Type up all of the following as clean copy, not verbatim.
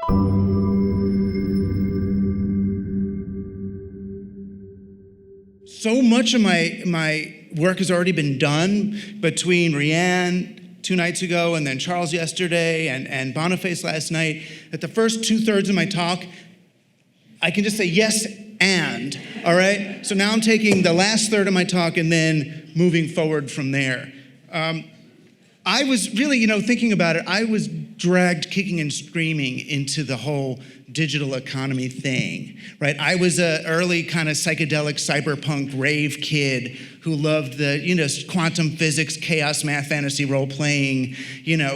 So much of my work has already been done between Rianne 2 nights ago and then Charles yesterday and Boniface last night, that the first 2/3 of my talk, I can just say yes and, all right? So now I'm taking the last third of my talk and then moving forward from there. I was really, thinking about it, I was dragged kicking and screaming into the whole digital economy thing, right? I was an early kind of psychedelic cyberpunk rave kid who loved the, quantum physics, chaos, math, fantasy, role-playing,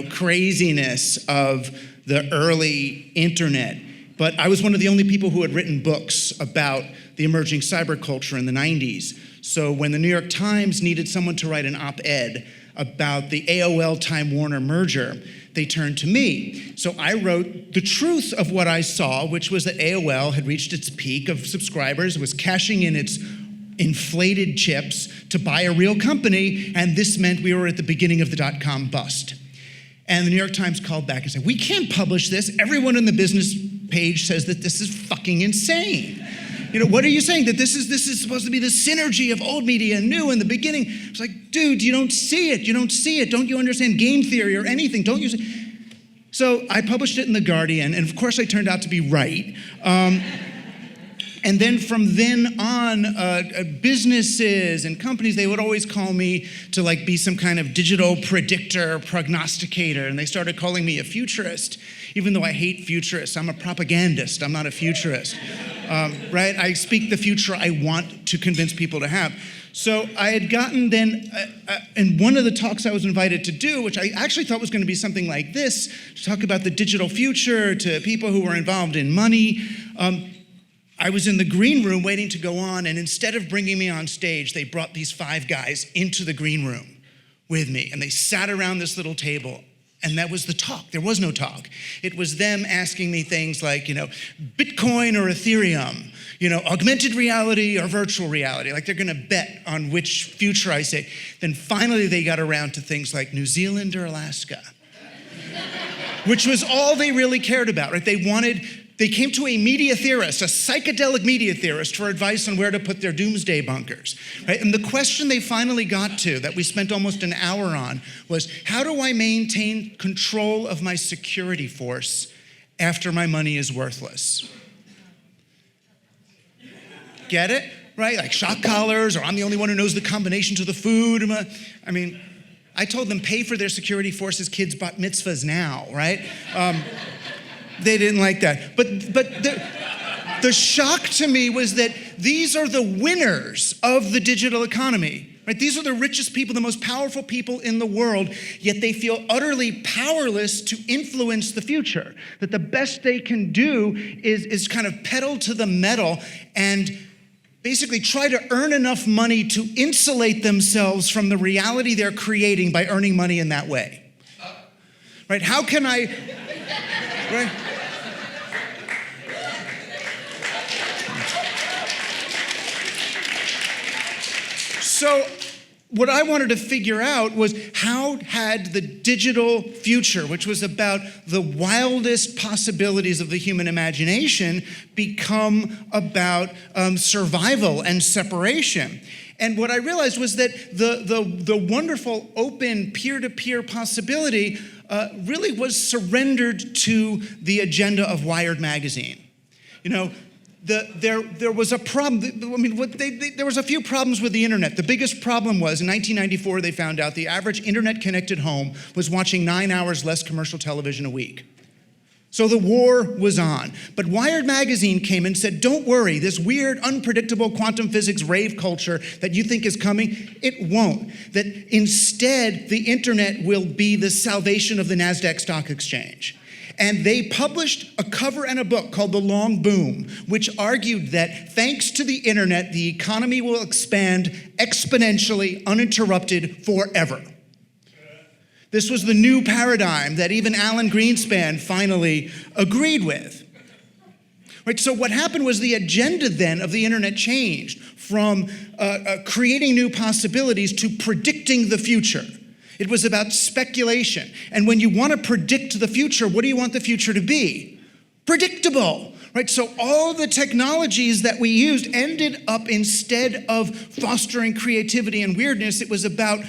craziness of the early internet. But I was one of the only people who had written books about the emerging cyberculture in the 90s. So when the New York Times needed someone to write an op-ed about the AOL Time Warner merger, they turned to me. So I wrote the truth of what I saw, which was that AOL had reached its peak of subscribers, was cashing in its inflated chips to buy a real company, and this meant we were at the beginning of the dot-com bust. And the New York Times called back and said, we can't publish this. Everyone on the business page says that this is fucking insane. What are you saying? That this is supposed to be the synergy of old media and new in the beginning? It's like, dude, you don't see it. You don't see it. Don't you understand game theory or anything? Don't you see? So I published it in The Guardian, and of course I turned out to be right. And then from then on, businesses and companies, they would always call me to be some kind of digital predictor, prognosticator, and they started calling me a futurist, even though I hate futurists. I'm a propagandist, I'm not a futurist, right? I speak the future I want to convince people to have. So I had gotten then, in one of the talks I was invited to do, which I actually thought was going to be something like this, to talk about the digital future to people who were involved in money, I was in the green room waiting to go on, and instead of bringing me on stage, they brought these 5 guys into the green room with me, and they sat around this little table, and that was the talk. There was no talk. It was them asking me things like, Bitcoin or Ethereum, augmented reality or virtual reality, like they're gonna bet on which future I say. Then finally they got around to things like New Zealand or Alaska, which was all they really cared about, right? They came to a media theorist, a psychedelic media theorist, for advice on where to put their doomsday bunkers, right? And the question they finally got to, that we spent almost an hour on, was how do I maintain control of my security force after my money is worthless? Get it? Right? Like shock collars, or I'm the only one who knows the combination to the food. I told them pay for their security force's kids' bat mitzvahs now, right? They didn't like that. But the shock to me was that these are the winners of the digital economy, right? These are the richest people, the most powerful people in the world, yet they feel utterly powerless to influence the future. That the best they can do is kind of pedal to the metal and basically try to earn enough money to insulate themselves from the reality they're creating by earning money in that way. Right? How can I... Right? So what I wanted to figure out was how had the digital future, which was about the wildest possibilities of the human imagination, become about survival and separation. And what I realized was that the wonderful open peer-to-peer possibility really was surrendered to the agenda of Wired magazine. There was a problem. There was a few problems with the internet. The biggest problem was in 1994 they found out the average internet-connected home was watching 9 hours less commercial television a week. So the war was on. But Wired magazine came and said, don't worry, this weird, unpredictable quantum physics rave culture that you think is coming, it won't. That instead, the internet will be the salvation of the NASDAQ stock exchange. And they published a cover and a book called The Long Boom, which argued that thanks to the internet, the economy will expand exponentially, uninterrupted, forever. This was the new paradigm that even Alan Greenspan finally agreed with. Right, so what happened was the agenda then of the internet changed from creating new possibilities to predicting the future. It was about speculation. And when you want to predict the future, what do you want the future to be? predictable, right? So all the technologies that we used ended up, instead of fostering creativity and weirdness, it was about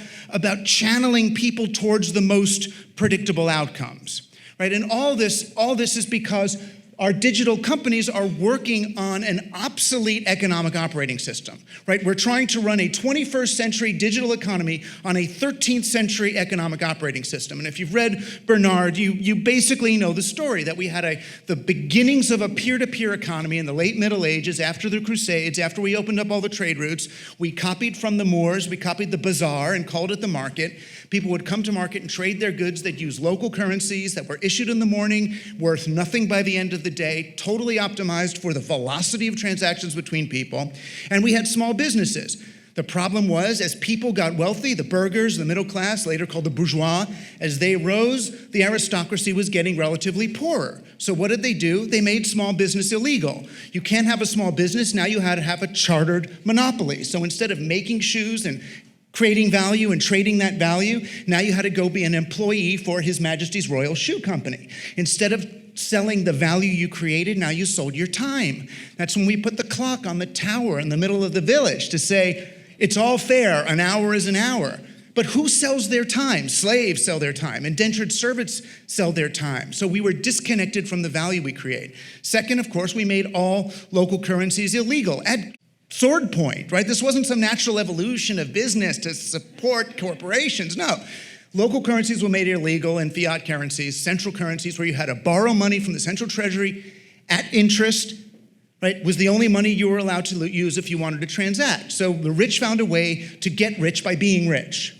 channeling people towards the most predictable outcomes, right? And all this is because our digital companies are working on an obsolete economic operating system, right? We're trying to run a 21st century digital economy on a 13th century economic operating system. And if you've read Bernard, you basically know the story that we had the beginnings of a peer-to-peer economy in the late Middle Ages, after the Crusades, after we opened up all the trade routes. We copied from the Moors, we copied the bazaar and called it the market. People would come to market and trade their goods. They'd use local currencies that were issued in the morning, worth nothing by the end of the day, totally optimized for the velocity of transactions between people. And we had small businesses. The problem was, as people got wealthy, the burghers, the middle class, later called the bourgeois, as they rose, the aristocracy was getting relatively poorer. So what did they do? They made small business illegal. You can't have a small business, now you had to have a chartered monopoly. So instead of making shoes and creating value and trading that value, now you had to go be an employee for His Majesty's Royal Shoe Company. Instead of selling the value you created, now you sold your time. That's when we put the clock on the tower in the middle of the village to say, it's all fair, an hour is an hour. But who sells their time? Slaves sell their time. Indentured servants sell their time. So we were disconnected from the value we create. Second, of course, we made all local currencies illegal. At sword point, right? This wasn't some natural evolution of business to support corporations. No. Local currencies were made illegal, and fiat currencies, central currencies where you had to borrow money from the central treasury at interest, right, was the only money you were allowed to use if you wanted to transact. So the rich found a way to get rich by being rich.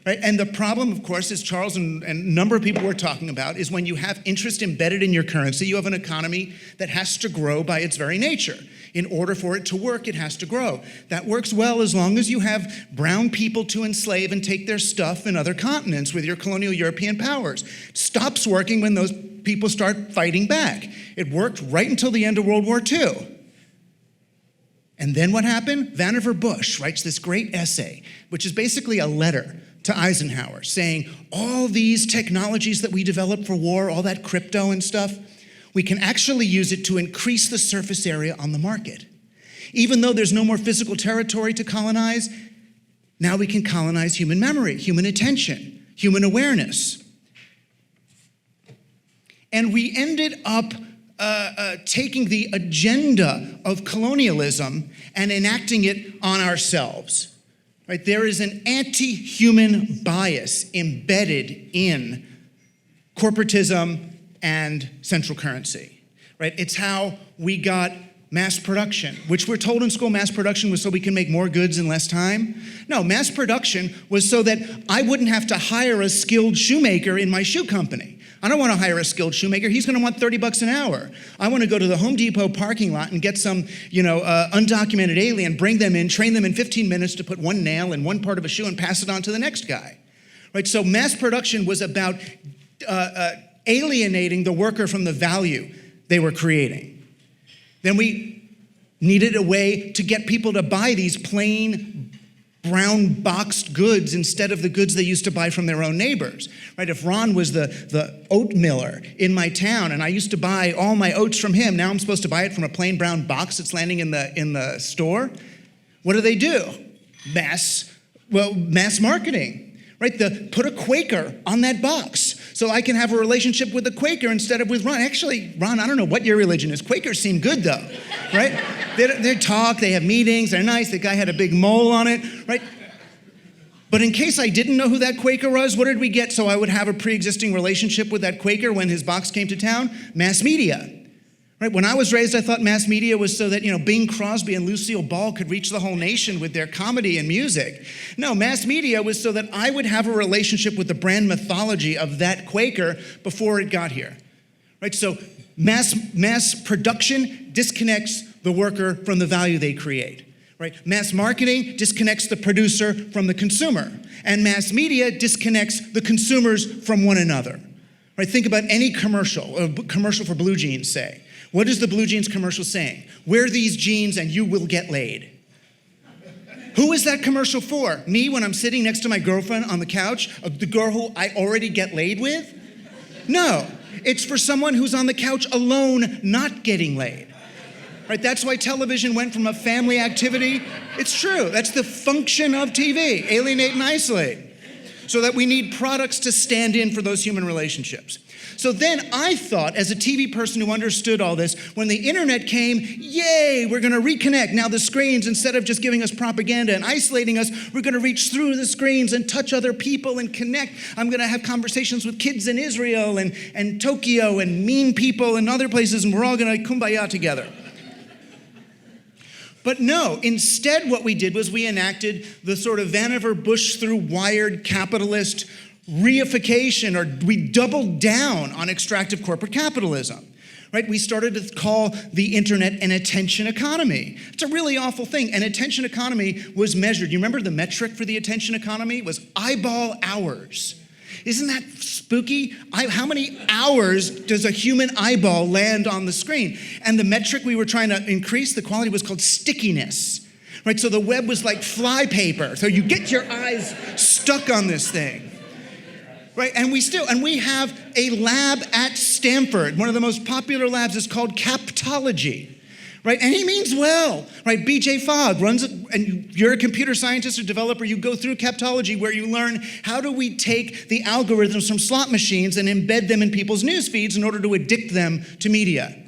Right? And the problem, of course, as Charles and a number of people were talking about, is when you have interest embedded in your currency, you have an economy that has to grow by its very nature. In order for it to work, it has to grow. That works well as long as you have brown people to enslave and take their stuff in other continents with your colonial European powers. It stops working when those people start fighting back. It worked right until the end of World War II. And then what happened? Vannevar Bush writes this great essay, which is basically a letter to Eisenhower saying, all these technologies that we developed for war, all that crypto and stuff, we can actually use it to increase the surface area on the market. Even though there's no more physical territory to colonize, now we can colonize human memory, human attention, human awareness. And we ended up taking the agenda of colonialism and enacting it on ourselves. Right? There is an anti-human bias embedded in corporatism and central currency. Right? It's how we got mass production, which we're told in school mass production was so we can make more goods in less time. No, mass production was so that I wouldn't have to hire a skilled shoemaker in my shoe company. I don't want to hire a skilled shoemaker. He's going to want $30 an hour. I want to go to the Home Depot parking lot and get some, undocumented alien, bring them in, train them in 15 minutes to put one nail in one part of a shoe and pass it on to the next guy. Right? So mass production was about alienating the worker from the value they were creating. Then we needed a way to get people to buy these plain brown boxed goods instead of the goods they used to buy from their own neighbors, right? If Ron was the oat miller in my town and I used to buy all my oats from him, now I'm supposed to buy it from a plain brown box that's landing in the store. What do? Mass marketing, right? Put a Quaker on that box so I can have a relationship with the Quaker instead of with Ron. Actually, Ron, I don't know what your religion is. Quakers seem good though, right? They talk, they have meetings, they're nice. The guy had a big mole on it, right? But in case I didn't know who that Quaker was, what did we get so I would have a pre-existing relationship with that Quaker when his box came to town? Mass media. Right? When I was raised, I thought mass media was so that, Bing Crosby and Lucille Ball could reach the whole nation with their comedy and music. No, mass media was so that I would have a relationship with the brand mythology of that Quaker before it got here. Right? So mass production disconnects the worker from the value they create. Right? Mass marketing disconnects the producer from the consumer. And mass media disconnects the consumers from one another. Right? Think about any commercial, a commercial for blue jeans, say. What is the blue jeans commercial saying? Wear these jeans and you will get laid. Who is that commercial for? Me when I'm sitting next to my girlfriend on the couch, the girl who I already get laid with? No, It's for someone who's on the couch alone, not getting laid. Right? That's why television went from a family activity. It's true. That's the function of TV, alienate and isolate. So that we need products to stand in for those human relationships. So then I thought, as a TV person who understood all this, when the internet came, yay, we're gonna reconnect. Now the screens, instead of just giving us propaganda and isolating us, we're gonna reach through the screens and touch other people and connect. I'm gonna have conversations with kids in Israel and Tokyo and mean people and other places, and we're all gonna kumbaya together. But no, instead what we did was we enacted the sort of Vannevar Bush through wired capitalist reification, or we doubled down on extractive corporate capitalism, right? We started to call the internet an attention economy. It's a really awful thing. An attention economy was measured. You remember the metric for the attention economy was eyeball hours. Isn't that spooky? How many hours does a human eyeball land on the screen? And the metric we were trying to increase the quality was called stickiness, right? So the web was like flypaper. So you get your eyes stuck on this thing. Right, and we have a lab at Stanford. One of the most popular labs is called Captology, right? And he means well, right? BJ Fogg runs it, and you're a computer scientist or developer, you go through Captology where you learn how do we take the algorithms from slot machines and embed them in people's news feeds in order to addict them to media.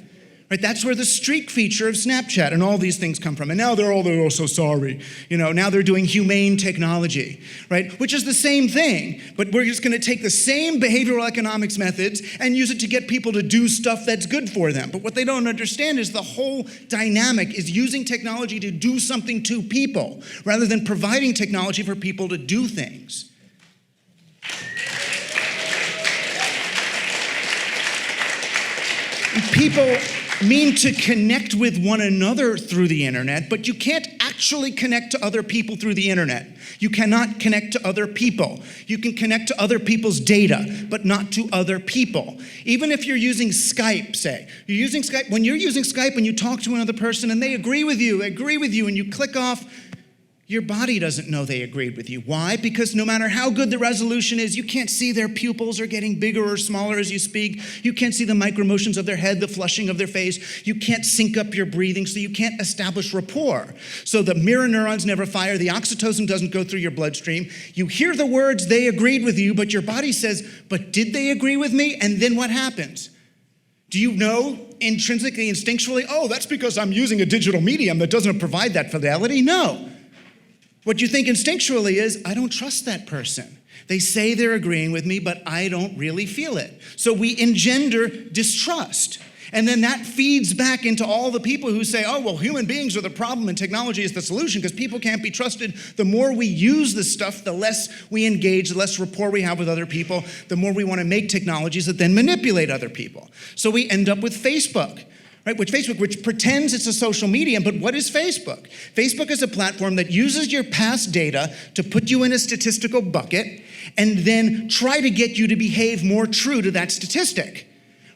Right, that's where the streak feature of Snapchat and all these things come from. And now they're oh, so sorry. Now they're doing humane technology, right? Which is the same thing, but we're just gonna take the same behavioral economics methods and use it to get people to do stuff that's good for them. But what they don't understand is the whole dynamic is using technology to do something to people rather than providing technology for people to do things. People mean to connect with one another through the internet, but you can't actually connect to other people through the internet. You cannot connect to other people. You can connect to other people's data, but not to other people. Even if you're using Skype, say. When you're using Skype and you talk to another person and they agree with you, and you click off, your body doesn't know they agreed with you. Why? Because no matter how good the resolution is, you can't see their pupils are getting bigger or smaller as you speak. You can't see the micromotions of their head, the flushing of their face. You can't sync up your breathing, so you can't establish rapport. So the mirror neurons never fire. The oxytocin doesn't go through your bloodstream. You hear the words, they agreed with you, but your body says, but did they agree with me? And then what happens? Do you know intrinsically, instinctually, oh, that's because I'm using a digital medium that doesn't provide that fidelity? No. What you think instinctually is, I don't trust that person. They say they're agreeing with me, but I don't really feel it. So we engender distrust. And then that feeds back into all the people who say, oh, well, human beings are the problem and technology is the solution because people can't be trusted. The more we use this stuff, the less we engage, the less rapport we have with other people, the more we want to make technologies that then manipulate other people. So we end up with Facebook. Right, which pretends it's a social medium, but what is Facebook? Facebook is a platform that uses your past data to put you in a statistical bucket and then try to get you to behave more true to that statistic.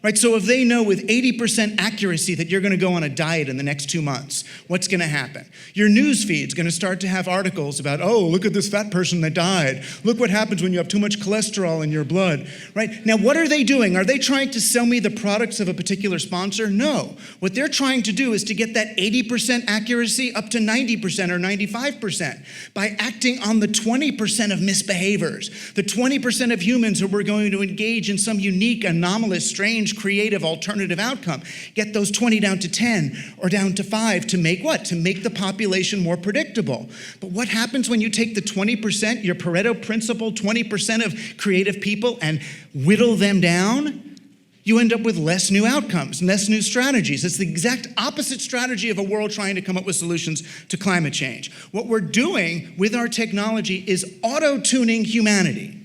Right, so if they know with 80% accuracy that you're gonna go on a diet in the next 2 months, what's gonna happen? Your news feed's gonna start to have articles about, oh, look at this fat person that died. Look what happens when you have too much cholesterol in your blood, right? Now, what are they doing? Are they trying to sell me the products of a particular sponsor? No. What they're trying to do is to get that 80% accuracy up to 90% or 95% by acting on the 20% of misbehaviors, the 20% of humans who were going to engage in some unique, anomalous, strange, creative alternative outcome. Get those 20 down to 10 or down to 5 to make what? To make the population more predictable. But what happens when you take the 20%, your Pareto principle, 20% of creative people and whittle them down? You end up with less new outcomes, less new strategies. It's the exact opposite strategy of a world trying to come up with solutions to climate change. What we're doing with our technology is auto-tuning humanity.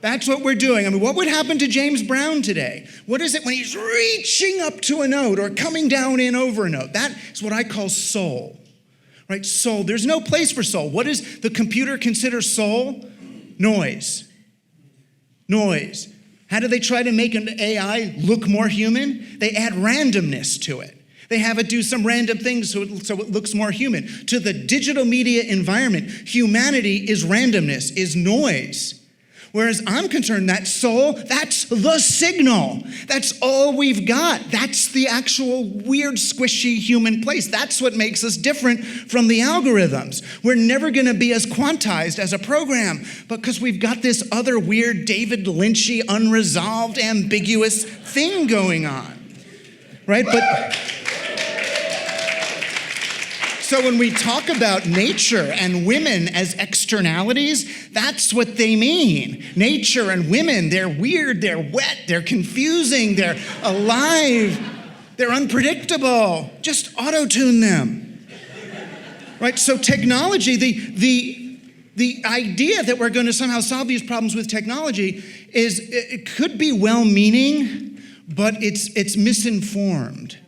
That's what we're doing. I mean, what would happen to James Brown today? What is it when he's reaching up to a note or coming down in over a note? That is what I call soul, right? Soul. There's no place for soul. What does the computer consider soul? Noise. Noise. How do they try to make an AI look more human? They add randomness to it. They have it do some random things so it looks more human. To the digital media environment, humanity is randomness, is noise. Whereas I'm concerned that soul, that's the signal. That's all we've got. That's the actual weird, squishy human place. That's what makes us different from the algorithms. We're never going to be as quantized as a program because we've got this other weird David Lynchy, unresolved, ambiguous thing going on, right? But so when we talk about nature and women as externalities, that's what they mean. Nature and women, they're weird, they're wet, they're confusing, they're alive, they're unpredictable. Just auto-tune them. Right? So technology, the idea that we're going to somehow solve these problems with technology is, it could be well-meaning, but it's misinformed.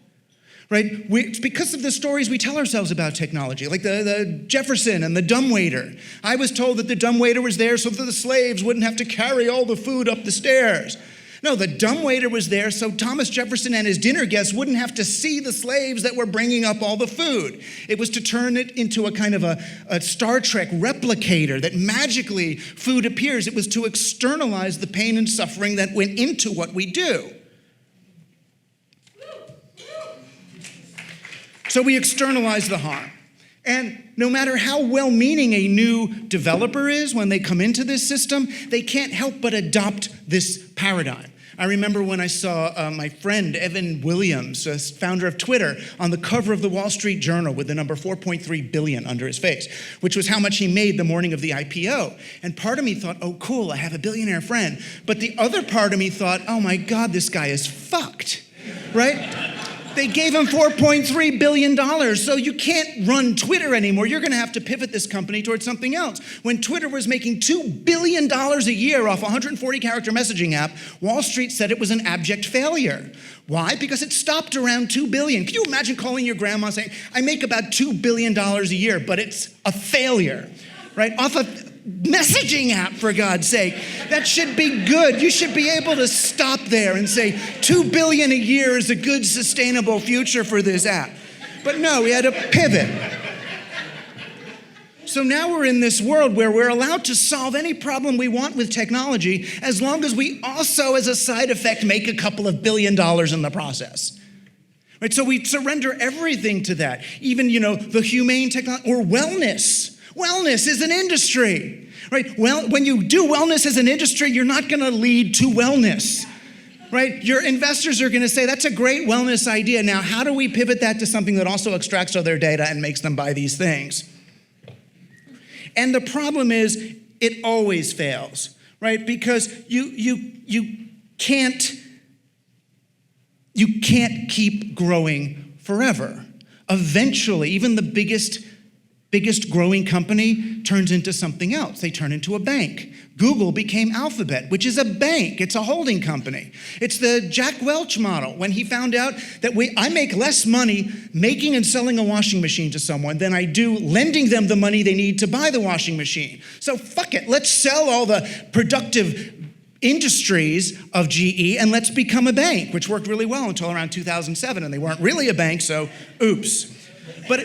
Right? It's because of the stories we tell ourselves about technology, like the Jefferson and the dumbwaiter. I was told that the dumbwaiter was there so that the slaves wouldn't have to carry all the food up the stairs. No, the dumbwaiter was there so Thomas Jefferson and his dinner guests wouldn't have to see the slaves that were bringing up all the food. It was to turn it into a kind of a Star Trek replicator that magically food appears. It was to externalize the pain and suffering that went into what we do. So we externalize the harm. And no matter how well-meaning a new developer is when they come into this system, they can't help but adopt this paradigm. I remember when I saw my friend Evan Williams, founder of Twitter, on the cover of the Wall Street Journal with the number 4.3 billion under his face, which was how much he made the morning of the IPO. And part of me thought, oh, cool, I have a billionaire friend. But the other part of me thought, oh my God, this guy is fucked, right? They gave him $4.3 billion, so you can't run Twitter anymore. You're going to have to pivot this company towards something else. When Twitter was making $2 billion a year off a 140-character messaging app, Wall Street said it was an abject failure. Why? Because it stopped around $2 billion. Can you imagine calling your grandma saying, I make about $2 billion a year, but it's a failure, right? Off a messaging app, for God's sake. That should be good. You should be able to stop there and say, $2 billion a year is a good, sustainable future for this app. But no, we had to pivot. So now we're in this world where we're allowed to solve any problem we want with technology as long as we also, as a side effect, make a couple of $1 billion in the process. Right? So we surrender everything to that. Even, the humane technology or wellness. Wellness is an industry, right? Well, when you do wellness as an industry, you're not going to lead to wellness, right? Your investors are going to say, that's a great wellness idea. Now, how do we pivot that to something that also extracts all their data and makes them buy these things? And the problem is, it always fails, right? Because you can't keep growing forever. Eventually, even the biggest growing company turns into something else. They turn into a bank. Google became Alphabet, which is a bank. It's a holding company. It's the Jack Welch model. When he found out that I make less money making and selling a washing machine to someone than I do lending them the money they need to buy the washing machine. So fuck it, let's sell all the productive industries of GE and let's become a bank, which worked really well until around 2007, and they weren't really a bank, so oops. But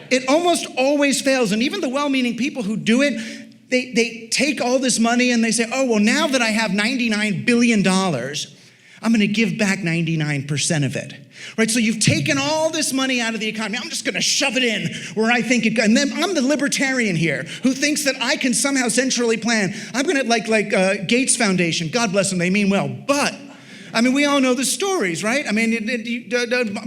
it almost always fails, and even the well-meaning people who do it, they take all this money and they say, oh, well, now that I have $99 billion, I'm going to give back 99% of it. Right? So you've taken all this money out of the economy. I'm just going to shove it in where I think it goes. And then I'm the libertarian here who thinks that I can somehow centrally plan. I'm going to, like Gates Foundation, God bless them, they mean well, but I mean, we all know the stories, right? I mean,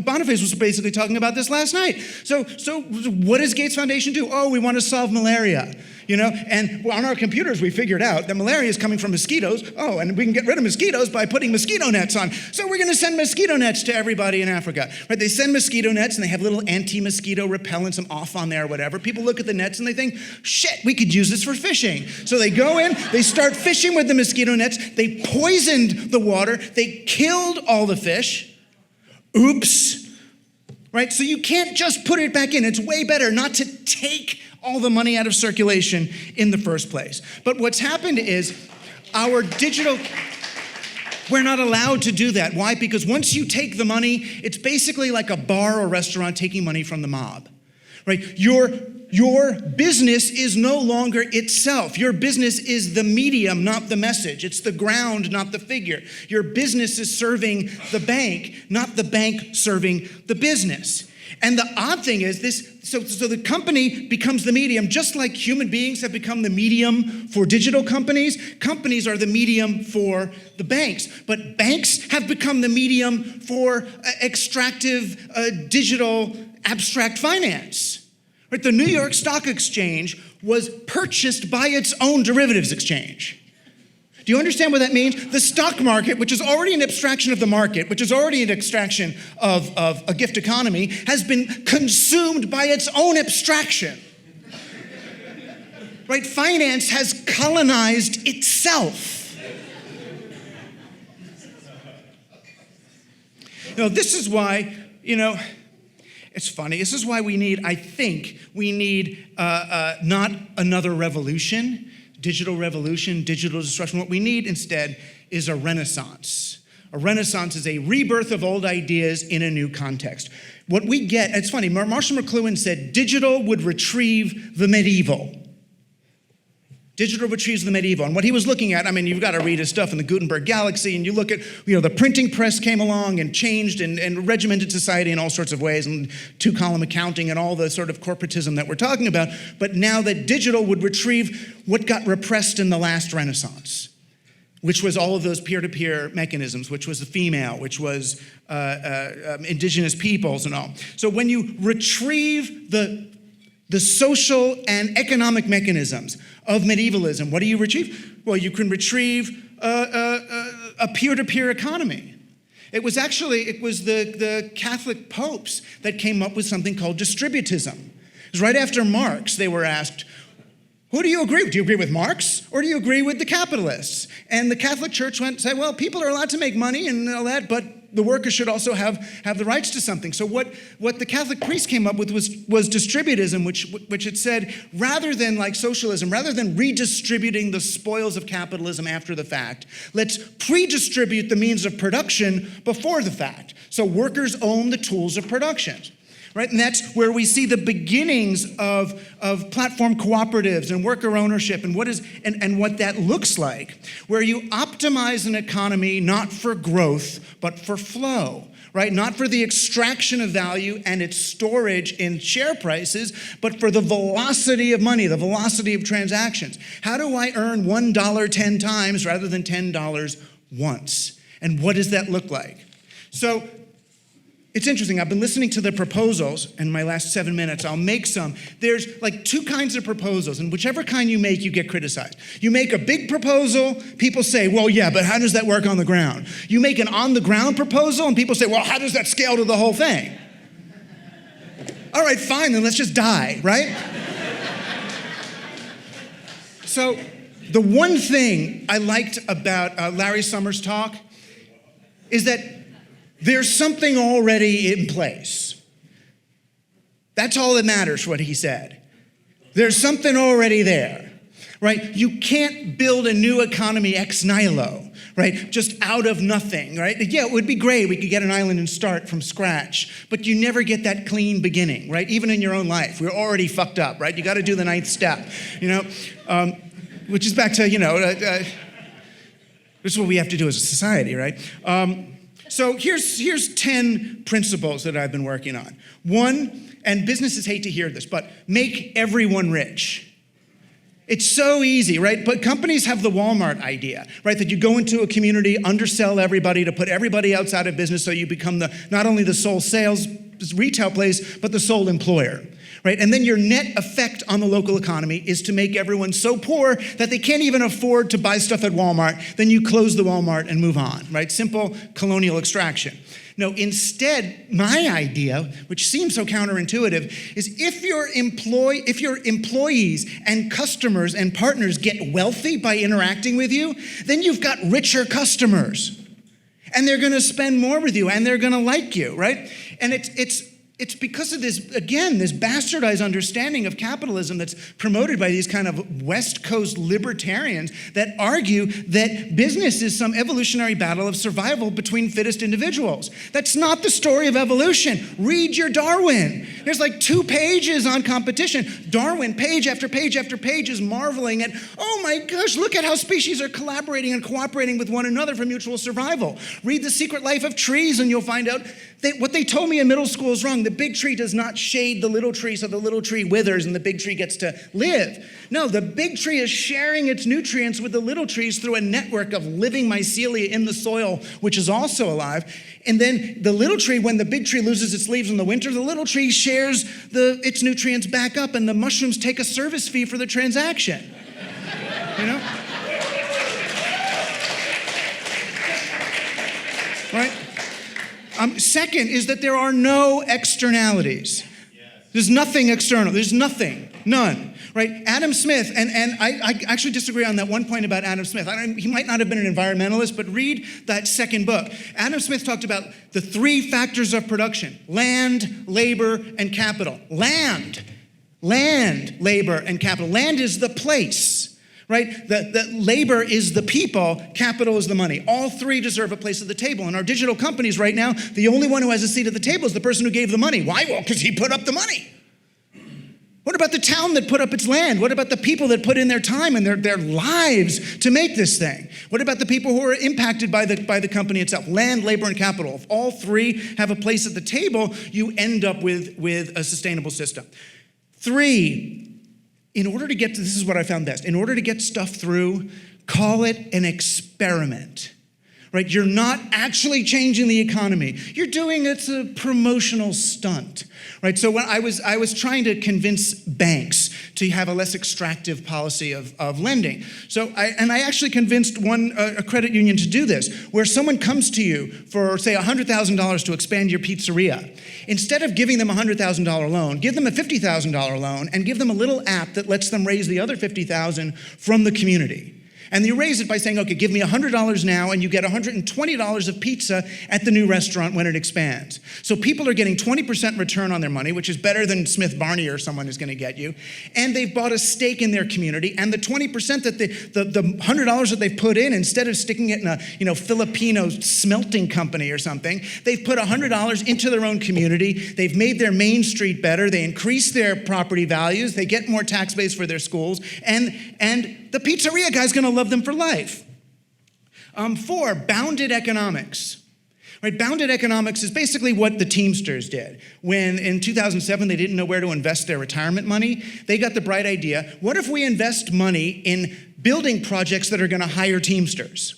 Boniface was basically talking about this last night. So what does Gates Foundation do? Oh, we want to solve malaria, And on our computers, we figured out that malaria is coming from mosquitoes. Oh, and we can get rid of mosquitoes by putting mosquito nets on. So we're going to send mosquito nets to everybody in Africa, right? They send mosquito nets, and they have little anti-mosquito repellents off on there or whatever. People look at the nets, and they think, shit, we could use this for fishing. So they go in, they start fishing with the mosquito nets. They poisoned the water. They killed all the fish. Oops. Right? So you can't just put it back in. It's way better not to take all the money out of circulation in the first place. But what's happened is we're not allowed to do that. Why? Because once you take the money, it's basically like a bar or restaurant taking money from the mob. Right? You're your business is no longer itself. Your business is the medium, not the message. It's the ground, not the figure. Your business is serving the bank, not the bank serving the business. And the odd thing is this, so the company becomes the medium, just like human beings have become the medium for digital companies. Companies are the medium for the banks. But banks have become the medium for extractive digital abstract finance. Right? The New York Stock Exchange was purchased by its own derivatives exchange. Do you understand what that means? The stock market, which is already an abstraction of the market, which is already an abstraction of a gift economy, has been consumed by its own abstraction. Right? Finance has colonized itself. This is why, it's funny. This is why I think we need not another revolution, digital disruption. What we need instead is a renaissance. A renaissance is a rebirth of old ideas in a new context. What we get, it's funny, Marshall McLuhan said digital would retrieve the medieval. Digital retrieves the medieval. And what he was looking at, you've got to read his stuff in the Gutenberg Galaxy, and you look at, the printing press came along and changed and regimented society in all sorts of ways, and two-column accounting and all the sort of corporatism that we're talking about. But now that digital would retrieve what got repressed in the last Renaissance, which was all of those peer-to-peer mechanisms, which was the female, which was indigenous peoples and all. So when you retrieve the social and economic mechanisms of medievalism, what do you retrieve? Well, you can retrieve a peer-to-peer economy. It was the Catholic popes that came up with something called distributism. It was right after Marx, they were asked, who do you agree with? Do you agree with Marx or do you agree with the capitalists? And the Catholic Church said, well, people are allowed to make money and all that, but the workers should also have the rights to something. So what the Catholic priests came up with was distributism, which it said, rather than like socialism, rather than redistributing the spoils of capitalism after the fact, let's pre-distribute the means of production before the fact. So workers own the tools of production. Right? And that's where we see the beginnings of platform cooperatives and worker ownership and what that looks like, where you optimize an economy not for growth, but for flow, right? Not for the extraction of value and its storage in share prices, but for the velocity of money, the velocity of transactions. How do I earn $1 10 times rather than $10 once? And what does that look like? So it's interesting. I've been listening to the proposals in my last 7 minutes. I'll make some. There's like two kinds of proposals, and whichever kind you make, you get criticized. You make a big proposal, people say, well, yeah, but how does that work on the ground? You make an on-the-ground proposal, and people say, well, how does that scale to the whole thing? All right, fine, then let's just die, right? So the one thing I liked about Larry Summers' talk is that there's something already in place. That's all that matters, what he said. There's something already there, right? You can't build a new economy ex nihilo, right? Just out of nothing, right? Yeah, it would be great. We could get an island and start from scratch, but you never get that clean beginning, right? Even in your own life, we're already fucked up, right? You got to do the 9th step, which is back to, this is what we have to do as a society, right? So here's 10 principles that I've been working on. One, and businesses hate to hear this, but make everyone rich. It's so easy, right? But companies have the Walmart idea, right? That you go into a community, undersell everybody to put everybody else out of business so you become not only the sole sales retail place, but the sole employer. Right? And then your net effect on the local economy is to make everyone so poor that they can't even afford to buy stuff at Walmart. Then you close the Walmart and move on, right? Simple colonial extraction. No, instead, my idea, which seems so counterintuitive, is if your employees and customers and partners get wealthy by interacting with you, then you've got richer customers. And they're going to spend more with you, and they're going to like you, right? And it's because of this, again, this bastardized understanding of capitalism that's promoted by these kind of West Coast libertarians that argue that business is some evolutionary battle of survival between fittest individuals. That's not the story of evolution. Read your Darwin. There's like 2 pages on competition. Darwin, page after page after page, is marveling at, oh my gosh, look at how species are collaborating and cooperating with one another for mutual survival. Read The Secret Life of Trees and you'll find out what they told me in middle school is wrong. The big tree does not shade the little tree so the little tree withers and the big tree gets to live. No, the big tree is sharing its nutrients with the little trees through a network of living mycelia in the soil, which is also alive. And then the little tree, when the big tree loses its leaves in the winter, the little tree shares its nutrients back up and the mushrooms take a service fee for the transaction. You know? Right? Second is that there are no externalities. There's nothing external. There's nothing. None. Right? Adam Smith, and I actually disagree on that one point about Adam Smith. He might not have been an environmentalist, but read that second book. Adam Smith talked about the 3 factors of production: land, labor, and capital. Land, labor, and capital. Land is the place. Right? The labor is the people, capital is the money. All 3 deserve a place at the table. In our digital companies right now, the only one who has a seat at the table is the person who gave the money. Why? Well, because he put up the money. What about the town that put up its land? What about the people that put in their time and their lives to make this thing? What about the people who are impacted by the company itself? Land, labor, and capital. If all 3 have a place at the table, you end up with a sustainable system. 3, in order to get to, this is what I found best, in order to get stuff through, call it an experiment, right? You're not actually changing the economy. You're doing, it's a promotional stunt, right? So when I was trying to convince banks to have a less extractive policy of lending. So I actually convinced a credit union to do this, where someone comes to you for, say, $100,000 to expand your pizzeria. Instead of giving them a $100,000 loan, give them a $50,000 loan and give them a little app that lets them raise the other $50,000 from the community. And you raise it by saying, okay, give me $100 now and you get $120 of pizza at the new restaurant when it expands. So people are getting 20% return on their money, which is better than Smith Barney or someone is gonna get you. And they've bought a stake in their community, and the 20% that the $100 that they've put in, instead of sticking it in a Filipino smelting company or something, they've put $100 into their own community. They've made their main street better. They increase their property values. They get more tax base for their schools. And the pizzeria guy's gonna love them for life. 4, bounded economics. Right, bounded economics is basically what the Teamsters did. When in 2007 they didn't know where to invest their retirement money, they got the bright idea, what if we invest money in building projects that are gonna hire Teamsters?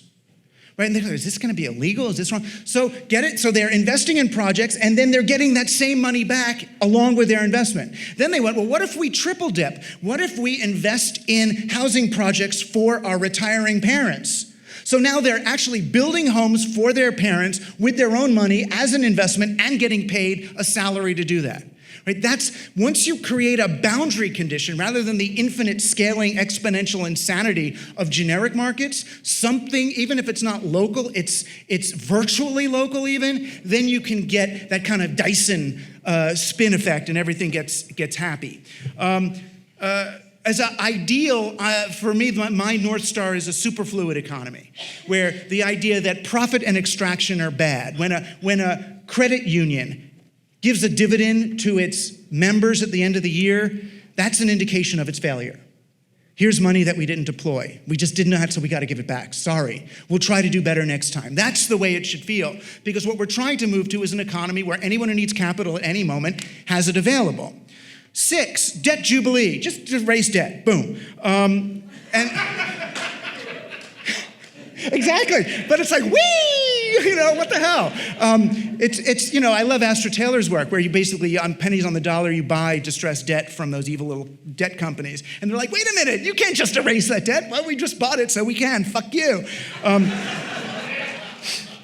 Right, and they go, is this gonna be illegal? Is this wrong? So get it? So they're investing in projects and then they're getting that same money back along with their investment. Then they went, well, what if we triple dip? What if we invest in housing projects for our retiring parents? So now they're actually building homes for their parents with their own money as an investment and getting paid a salary to do that. Right? That's, once you create a boundary condition, rather than the infinite scaling exponential insanity of generic markets, something, even if it's not local, it's virtually local even, then you can get that kind of Dyson spin effect and everything gets happy. As an ideal, for me, my North Star is a superfluid economy, where the idea that profit and extraction are bad. When a credit union gives a dividend to its members at the end of the year, that's an indication of its failure. Here's money that we didn't deploy. We just didn't know how, so we gotta give it back. Sorry. We'll try to do better next time. That's the way it should feel, because what we're trying to move to is an economy where anyone who needs capital at any moment has it available. 6, debt jubilee. Just raise debt, boom. Exactly, but it's like, whee, what the hell? I love Astra Taylor's work, where you basically, on pennies on the dollar, you buy distressed debt from those evil little debt companies. And they're like, wait a minute, you can't just erase that debt. Well, we just bought it, so we can, fuck you.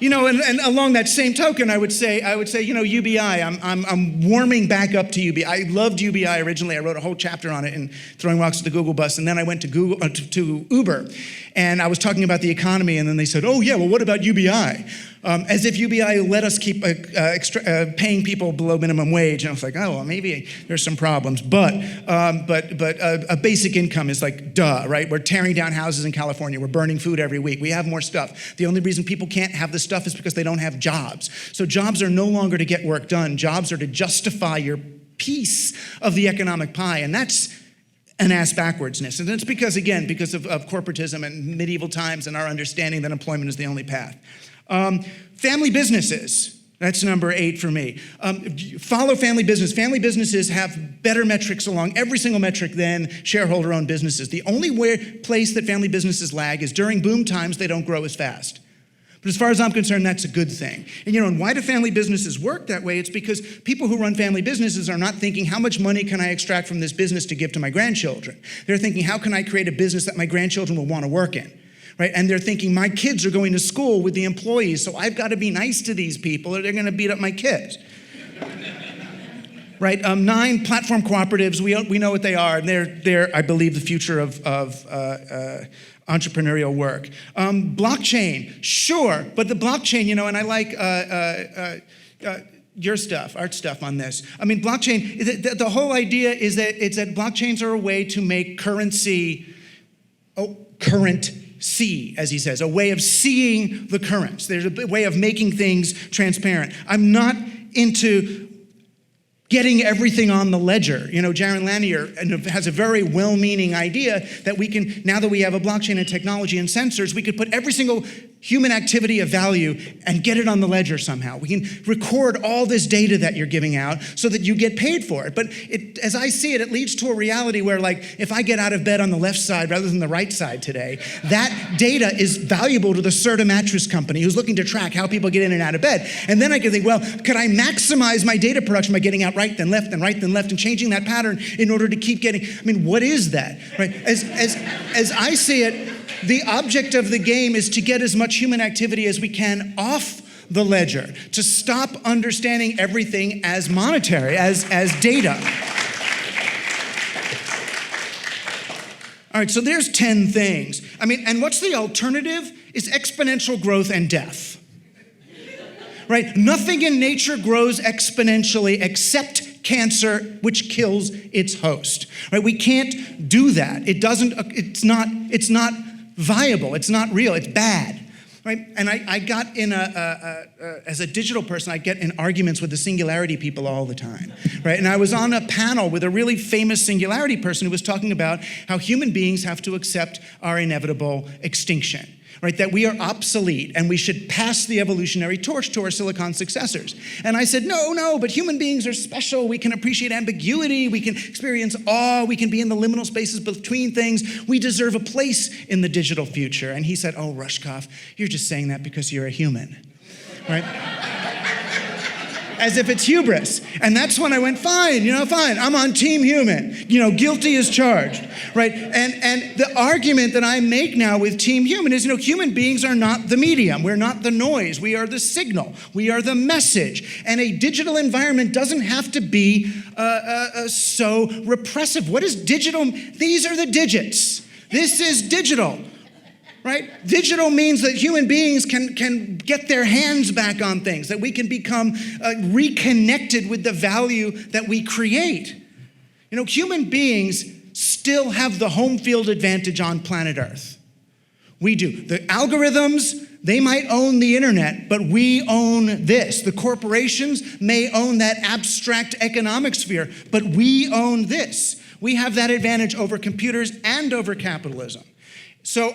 And along that same token, I would say, UBI. I'm warming back up to UBI. I loved UBI originally. I wrote a whole chapter on it in Throwing Rocks at the Google Bus, and then I went to Uber. And I was talking about the economy, and then they said, oh yeah, well what about UBI? As if UBI let us keep paying people below minimum wage. And I was like, oh, well, maybe there's some problems. But a basic income is like, duh, right? We're tearing down houses in California. We're burning food every week. We have more stuff. The only reason people can't have the stuff is because they don't have jobs. So jobs are no longer to get work done. Jobs are to justify your piece of the economic pie. And that's an ass backwardsness. And it's because of corporatism and medieval times and our understanding that employment is the only path. Family businesses, that's number 8 for me. Follow family business. Family businesses have better metrics along every single metric than shareholder-owned businesses. The only place that family businesses lag is during boom times, they don't grow as fast. But as far as I'm concerned, that's a good thing. And why do family businesses work that way? It's because people who run family businesses are not thinking, how much money can I extract from this business to give to my grandchildren? They're thinking, how can I create a business that my grandchildren will want to work in? Right? And they're thinking, my kids are going to school with the employees, so I've got to be nice to these people or they're going to beat up my kids. Right? 9 platform cooperatives, we know what they are, and they're I believe, the future of entrepreneurial work. Blockchain, sure, but the blockchain, and I like your stuff, art stuff on this. I mean, blockchain, the whole idea is that blockchains are a way to make currency, currency, as he says, a way of seeing the currents. There's a way of making things transparent. I'm not into getting everything on the ledger. Jaron Lanier has a very well-meaning idea that we can, now that we have a blockchain and technology and sensors, we could put every single human activity of value and get it on the ledger somehow. We can record all this data that you're giving out so that you get paid for it. But as I see it, it leads to a reality where, like, if I get out of bed on the left side rather than the right side today, that data is valuable to the Serta mattress company who's looking to track how people get in and out of bed. And then I can think, well, could I maximize my data production by getting out right then left and right then left and changing that pattern in order to keep getting, what is that, right? As I see it, the object of the game is to get as much human activity as we can off the ledger, to stop understanding everything as monetary, as data. All right, so there's 10 things. And what's the alternative? Is exponential growth and death. Right? Nothing in nature grows exponentially except cancer, which kills its host. Right? We can't do that. It's not viable. It's not real. It's bad. Right? And I got in as a digital person, I get in arguments with the singularity people all the time. Right? And I was on a panel with a really famous singularity person who was talking about how human beings have to accept our inevitable extinction. Right, that we are obsolete and we should pass the evolutionary torch to our silicon successors. And I said, no, but human beings are special. We can appreciate ambiguity. We can experience awe. We can be in the liminal spaces between things. We deserve a place in the digital future. And he said, oh, Rushkoff, you're just saying that because you're a human, right? As if it's hubris. And that's when I went, fine, I'm on team human. Guilty as charged, right? And the argument that I make now with team human is, human beings are not the medium. We're not the noise. We are the signal. We are the message. And a digital environment doesn't have to be so repressive. What is digital? These are the digits. This is digital. Right? Digital means that human beings can get their hands back on things, that we can become reconnected with the value that we create. Human beings still have the home field advantage on planet Earth. We do. The algorithms, they might own the internet, but we own this. The corporations may own that abstract economic sphere, but we own this. We have that advantage over computers and over capitalism. So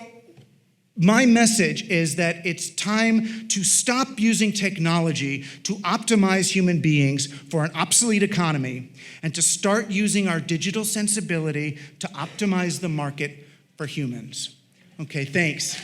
my message is that it's time to stop using technology to optimize human beings for an obsolete economy and to start using our digital sensibility to optimize the market for humans. Okay, thanks.